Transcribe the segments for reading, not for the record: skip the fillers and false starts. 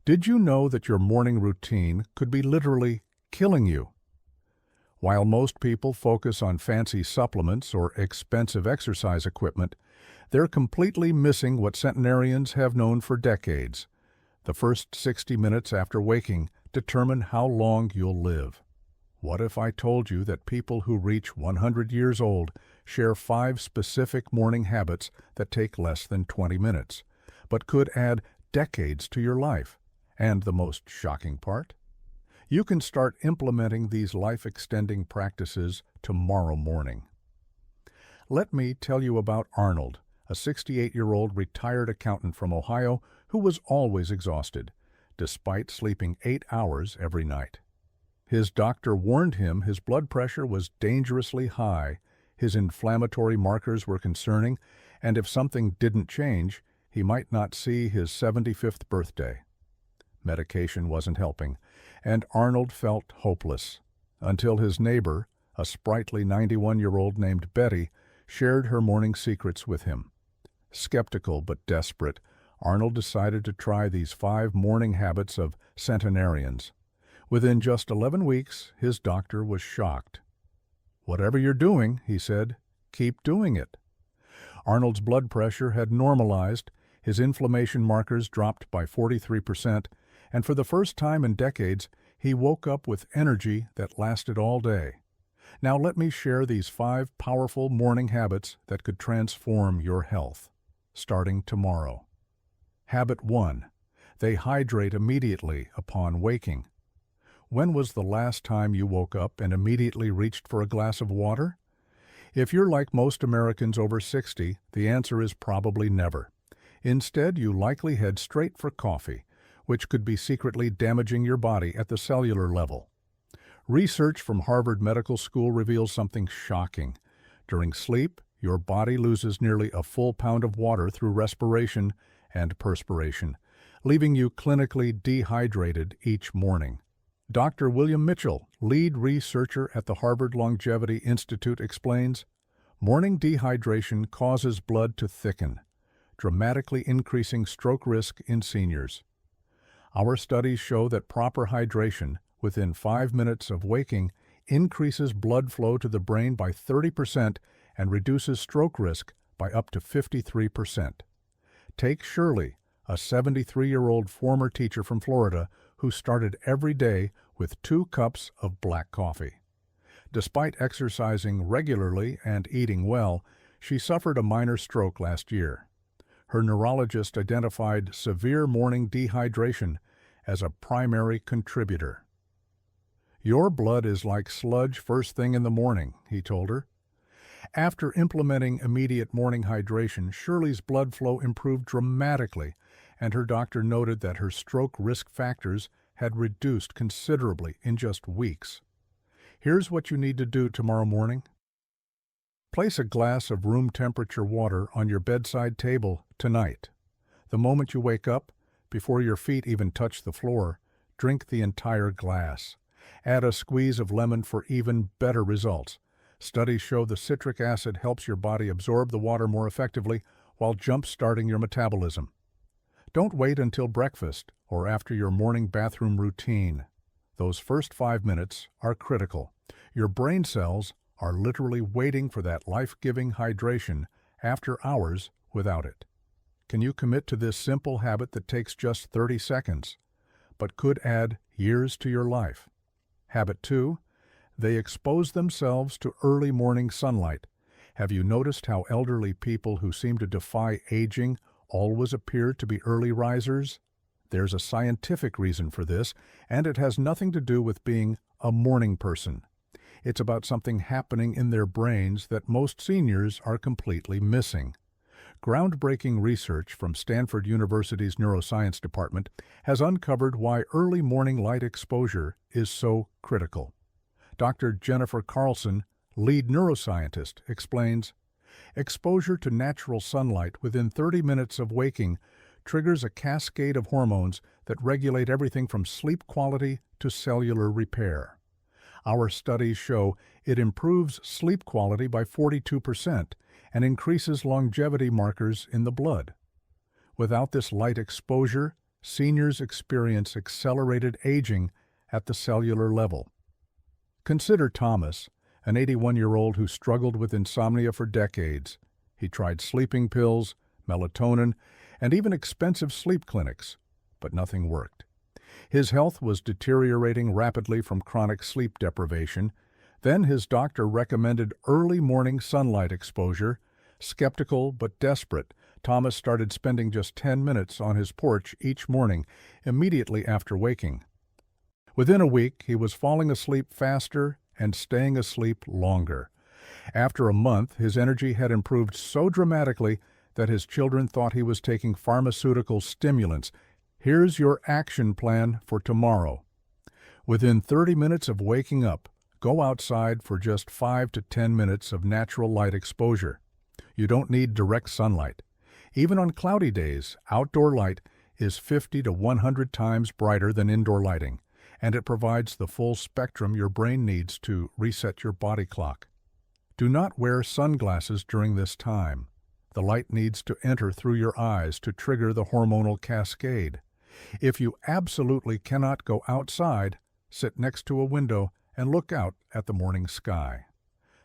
Did you know that your morning routine could be literally killing you? While most people focus on fancy supplements or expensive exercise equipment, they're completely missing what centenarians have known for decades. The first 60 minutes after waking determine how long you'll live. What if I told you that people who reach 100 years old share 5 specific morning habits that take less than 20 minutes, but could add decades to your life? And the most shocking part? You can start implementing these life-extending practices tomorrow morning. Let me tell you about Arnold, a 68-year-old retired accountant from Ohio who was always exhausted, despite sleeping 8 hours every night. His doctor warned him his blood pressure was dangerously high, his inflammatory markers were concerning, and if something didn't change, he might not see his 75th birthday. Medication wasn't helping, and Arnold felt hopeless, until his neighbor, a sprightly 91-year-old named Betty, shared her morning secrets with him. Skeptical but desperate, Arnold decided to try these 5 morning habits of centenarians. Within just 11 weeks, his doctor was shocked. "Whatever you're doing," he said, "keep doing it." Arnold's blood pressure had normalized, his inflammation markers dropped by 43%, and for the first time in decades, he woke up with energy that lasted all day. Now let me share these 5 powerful morning habits that could transform your health, starting tomorrow. Habit 1. They hydrate immediately upon waking. When was the last time you woke up and immediately reached for a glass of water? If you're like most Americans over 60, the answer is probably never. Instead, you likely head straight for coffee, which could be secretly damaging your body at the cellular level. Research from Harvard Medical School reveals something shocking. During sleep, your body loses nearly a full pound of water through respiration and perspiration, leaving you clinically dehydrated each morning. Dr. William Mitchell, lead researcher at the Harvard Longevity Institute, explains, "Morning dehydration causes blood to thicken, dramatically increasing stroke risk in seniors. Our studies show that proper hydration within 5 minutes of waking increases blood flow to the brain by 30% and reduces stroke risk by up to 53%. Take Shirley, a 73-year-old former teacher from Florida who started every day with 2 cups of black coffee. Despite exercising regularly and eating well, she suffered a minor stroke last year. Her neurologist identified severe morning dehydration as a primary contributor. "Your blood is like sludge first thing in the morning," he told her. After implementing immediate morning hydration, Shirley's blood flow improved dramatically, and her doctor noted that her stroke risk factors had reduced considerably in just weeks. Here's what you need to do tomorrow morning. Place a glass of room temperature water on your bedside table tonight. The moment you wake up, before your feet even touch the floor, drink the entire glass. Add a squeeze of lemon for even better results. Studies show the citric acid helps your body absorb the water more effectively while jump-starting your metabolism. Don't wait until breakfast or after your morning bathroom routine. Those first 5 minutes are critical. Your brain cells are literally waiting for that life-giving hydration after hours without it. Can you commit to this simple habit that takes just 30 seconds, but could add years to your life? Habit 2. They expose themselves to early morning sunlight. Have you noticed how elderly people who seem to defy aging always appear to be early risers? There's a scientific reason for this, and it has nothing to do with being a morning person. It's about something happening in their brains that most seniors are completely missing. Groundbreaking research from Stanford University's neuroscience department has uncovered why early morning light exposure is so critical. Dr. Jennifer Carlson, lead neuroscientist, explains, exposure to natural sunlight within 30 minutes of waking triggers a cascade of hormones that regulate everything from sleep quality to cellular repair. Our studies show it improves sleep quality by 42% and increases longevity markers in the blood. Without this light exposure, seniors experience accelerated aging at the cellular level. Consider Thomas, an 81-year-old who struggled with insomnia for decades. He tried sleeping pills, melatonin, and even expensive sleep clinics, but nothing worked. His health was deteriorating rapidly from chronic sleep deprivation. Then his doctor recommended early morning sunlight exposure. Skeptical but desperate, Thomas started spending just 10 minutes on his porch each morning, immediately after waking. Within a week, he was falling asleep faster and staying asleep longer. After a month, his energy had improved so dramatically that his children thought he was taking pharmaceutical stimulants. Here's your action plan for tomorrow. Within 30 minutes of waking up, go outside for just 5 to 10 minutes of natural light exposure. You don't need direct sunlight. Even on cloudy days, outdoor light is 50 to 100 times brighter than indoor lighting, and it provides the full spectrum your brain needs to reset your body clock. Do not wear sunglasses during this time. The light needs to enter through your eyes to trigger the hormonal cascade. If you absolutely cannot go outside, sit next to a window and look out at the morning sky.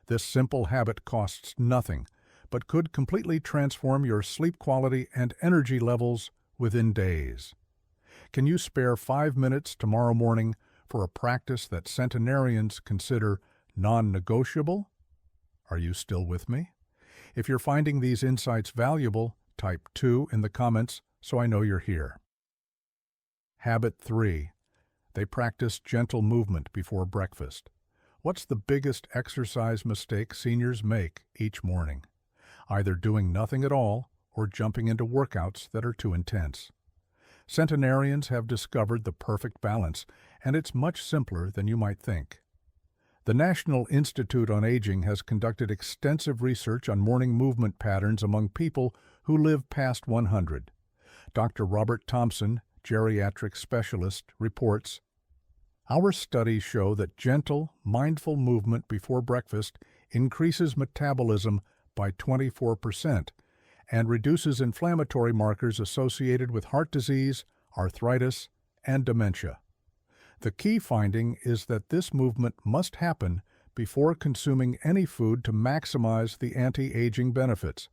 This simple habit costs nothing, but could completely transform your sleep quality and energy levels within days. Can you spare 5 minutes tomorrow morning for a practice that centenarians consider non-negotiable? Are you still with me? If you're finding these insights valuable, type 2 in the comments so I know you're here. Habit 3. They practice gentle movement before breakfast. What's the biggest exercise mistake seniors make each morning? Either doing nothing at all or jumping into workouts that are too intense. Centenarians have discovered the perfect balance, and it's much simpler than you might think. The National Institute on Aging has conducted extensive research on morning movement patterns among people who live past 100. Dr. Robert Thompson, geriatric specialist, reports, "Our studies show that gentle, mindful movement before breakfast increases metabolism by 24% and reduces inflammatory markers associated with heart disease, arthritis, and dementia. The key finding is that this movement must happen before consuming any food to maximize the anti-aging benefits."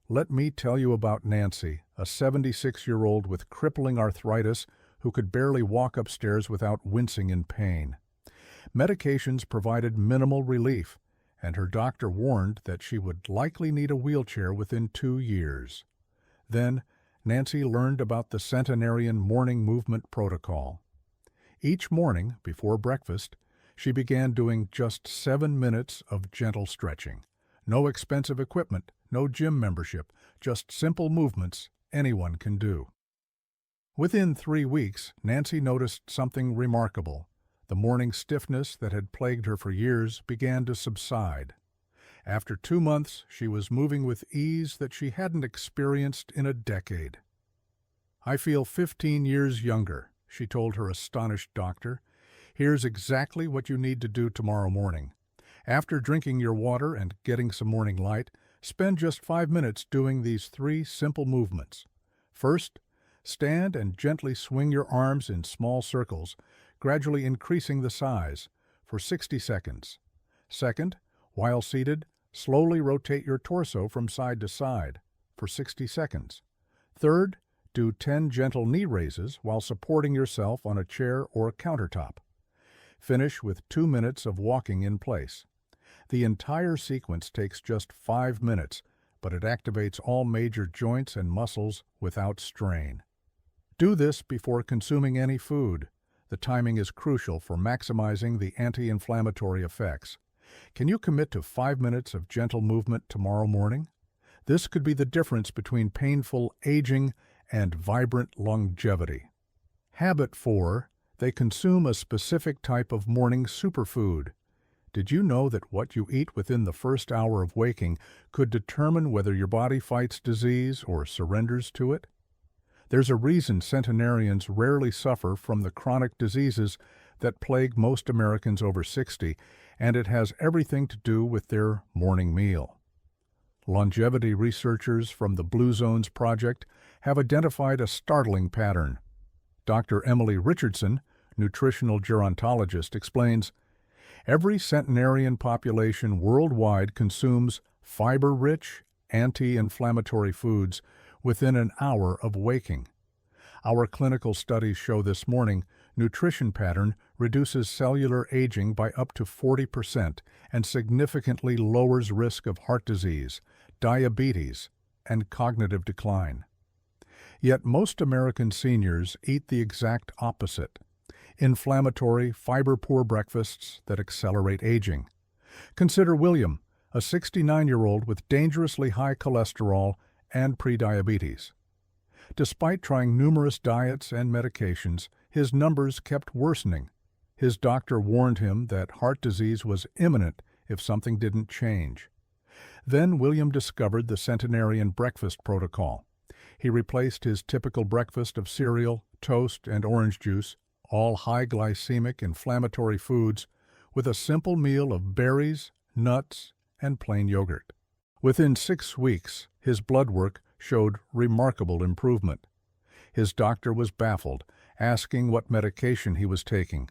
Let me tell you about Nancy, a 76-year-old with crippling arthritis who could barely walk upstairs without wincing in pain. Medications provided minimal relief, and her doctor warned that she would likely need a wheelchair within 2 years. Then, Nancy learned about the centenarian morning movement protocol. Each morning, before breakfast, she began doing just 7 minutes of gentle stretching. No expensive equipment, no gym membership, just simple movements anyone can do. Within 3 weeks, Nancy noticed something remarkable. The morning stiffness that had plagued her for years began to subside. After 2 months, she was moving with ease that she hadn't experienced in a decade. "I feel 15 years younger," she told her astonished doctor. "Here's exactly what you need to do tomorrow morning. After drinking your water and getting some morning light, spend just 5 minutes doing these 3 simple movements. First, stand and gently swing your arms in small circles, gradually increasing the size, for 60 seconds. Second, while seated, slowly rotate your torso from side to side, for 60 seconds. Third, do 10 gentle knee raises while supporting yourself on a chair or a countertop. Finish with 2 minutes of walking in place. The entire sequence takes just 5 minutes, but it activates all major joints and muscles without strain. Do this before consuming any food. The timing is crucial for maximizing the anti-inflammatory effects. Can you commit to 5 minutes of gentle movement tomorrow morning? This could be the difference between painful aging and vibrant longevity. Habit 4. They consume a specific type of morning superfood. Did you know that what you eat within the first hour of waking could determine whether your body fights disease or surrenders to it? There's a reason centenarians rarely suffer from the chronic diseases that plague most Americans over 60, and it has everything to do with their morning meal. Longevity researchers from the Blue Zones Project have identified a startling pattern. Dr. Emily Richardson, nutritional gerontologist, explains, every centenarian population worldwide consumes fiber-rich, anti-inflammatory foods within an hour of waking. Our clinical studies show this morning nutrition pattern reduces cellular aging by up to 40% and significantly lowers risk of heart disease, diabetes, and cognitive decline. Yet most American seniors eat the exact opposite: inflammatory, fiber-poor breakfasts that accelerate aging. Consider William, a 69-year-old with dangerously high cholesterol and prediabetes. Despite trying numerous diets and medications, his numbers kept worsening. His doctor warned him that heart disease was imminent if something didn't change. Then William discovered the centenarian breakfast protocol. He replaced his typical breakfast of cereal, toast, and orange juice, all high glycemic inflammatory foods, with a simple meal of berries, nuts, and plain yogurt. Within 6 weeks, his blood work showed remarkable improvement. His doctor was baffled, asking what medication he was taking.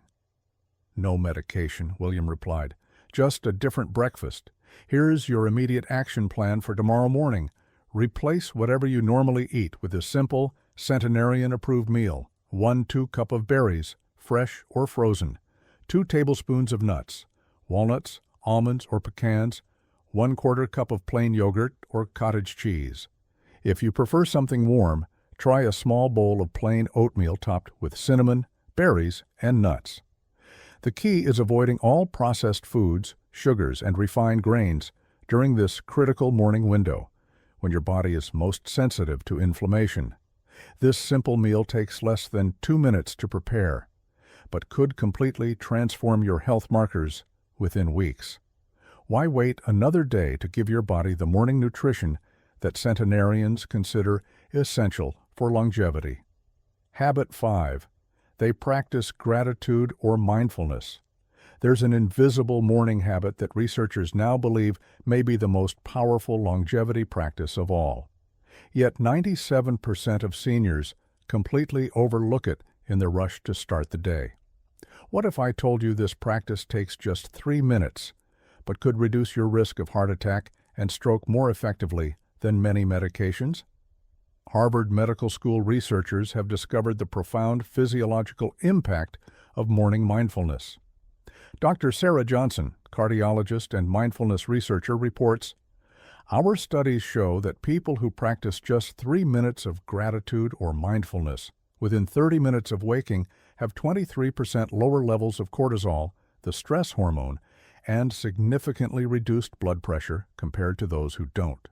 "No medication," William replied. "Just a different breakfast. Here's your immediate action plan for tomorrow morning. Replace whatever you normally eat with a simple, centenarian-approved meal. 1 2-cup of berries, fresh or frozen. 2 tablespoons of nuts, walnuts, almonds, or pecans. 1/4 cup of plain yogurt or cottage cheese. If you prefer something warm, try a small bowl of plain oatmeal topped with cinnamon, berries, and nuts." The key is avoiding all processed foods, sugars, and refined grains during this critical morning window, when your body is most sensitive to inflammation. This simple meal takes less than 2 minutes to prepare, but could completely transform your health markers within weeks. Why wait another day to give your body the morning nutrition that centenarians consider essential for longevity? Habit 5. They practice gratitude or mindfulness. There's an invisible morning habit that researchers now believe may be the most powerful longevity practice of all. Yet 97% of seniors completely overlook it in their rush to start the day. What if I told you this practice takes just 3 minutes, but could reduce your risk of heart attack and stroke more effectively than many medications? Harvard Medical School researchers have discovered the profound physiological impact of morning mindfulness. Dr. Sarah Johnson, cardiologist and mindfulness researcher, reports, "Our studies show that people who practice just 3 minutes of gratitude or mindfulness within 30 minutes of waking have 23% lower levels of cortisol, the stress hormone, and significantly reduced blood pressure compared to those who don't.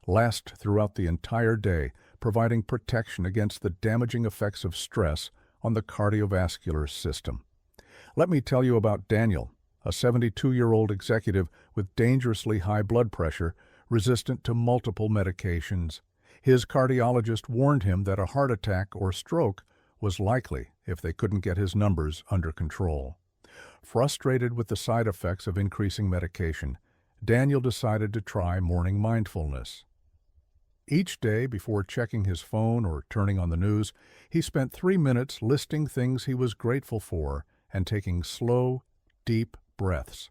Last throughout the entire day, providing protection against the damaging effects of stress on the cardiovascular system." Let me tell you about Daniel, a 72-year-old executive with dangerously high blood pressure, resistant to multiple medications. His cardiologist warned him that a heart attack or stroke was likely if they couldn't get his numbers under control. Frustrated with the side effects of increasing medication, Daniel decided to try morning mindfulness. Each day, before checking his phone or turning on the news, he spent 3 minutes listing things he was grateful for and taking slow, deep breaths.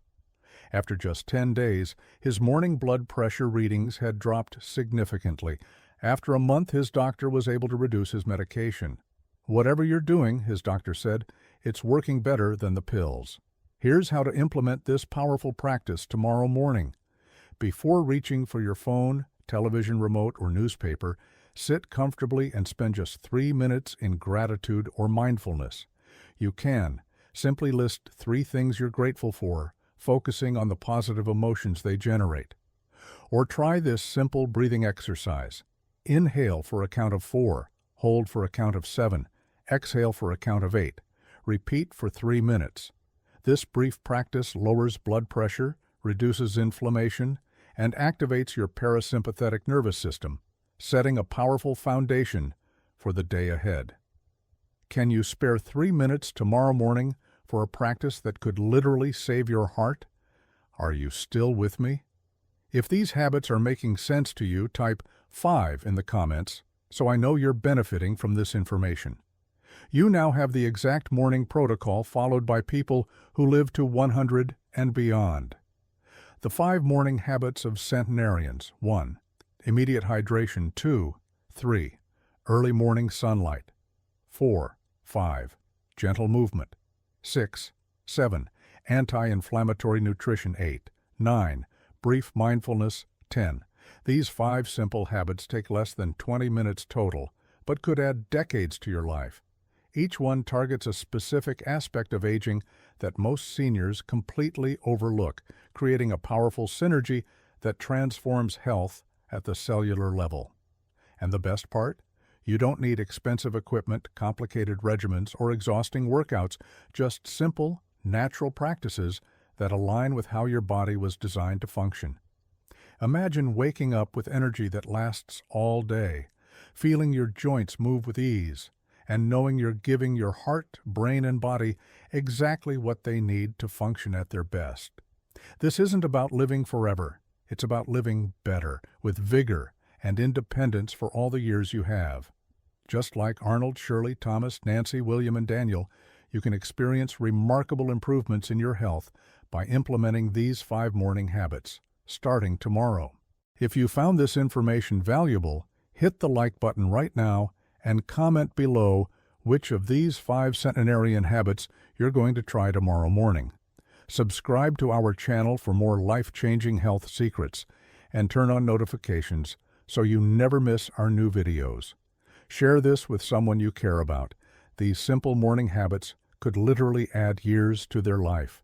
After just 10 days, his morning blood pressure readings had dropped significantly. After a month, his doctor was able to reduce his medication. "Whatever you're doing," his doctor said, "it's working better than the pills. Here's how to implement this powerful practice tomorrow morning. Before reaching for your phone, television remote, or newspaper, sit comfortably and spend just 3 minutes in gratitude or mindfulness. You can simply list 3 things you're grateful for, focusing on the positive emotions they generate. Or try this simple breathing exercise. Inhale for a count of 4, hold for a count of 7, exhale for a count of 8. Repeat for 3 minutes. This brief practice lowers blood pressure, reduces inflammation, and activates your parasympathetic nervous system, setting a powerful foundation for the day ahead. Can you spare 3 minutes tomorrow morning for a practice that could literally save your heart? Are you still with me? If these habits are making sense to you, type 5 in the comments so I know you're benefiting from this information. You now have the exact morning protocol followed by people who live to 100 and beyond. The 5 morning habits of centenarians. 1. Immediate hydration. 2. 3. Early morning sunlight. 4. 5. Gentle movement. 6. 7. Anti-inflammatory nutrition. 8. 9. Brief mindfulness. 10. These 5 simple habits take less than 20 minutes total, but could add decades to your life. Each one targets a specific aspect of aging that most seniors completely overlook, creating a powerful synergy that transforms health at the cellular level. And the best part? You don't need expensive equipment, complicated regimens, or exhausting workouts, just simple, natural practices that align with how your body was designed to function. Imagine waking up with energy that lasts all day, feeling your joints move with ease, and knowing you're giving your heart, brain, and body exactly what they need to function at their best. This isn't about living forever. It's about living better, with vigor and independence for all the years you have. Just like Arnold, Shirley, Thomas, Nancy, William, and Daniel, you can experience remarkable improvements in your health by implementing these 5 morning habits, starting tomorrow. If you found this information valuable, hit the like button right now and comment below which of these 5 centenarian habits you're going to try tomorrow morning. Subscribe to our channel for more life-changing health secrets and turn on notifications so you never miss our new videos. Share this with someone you care about. These simple morning habits could literally add years to their life.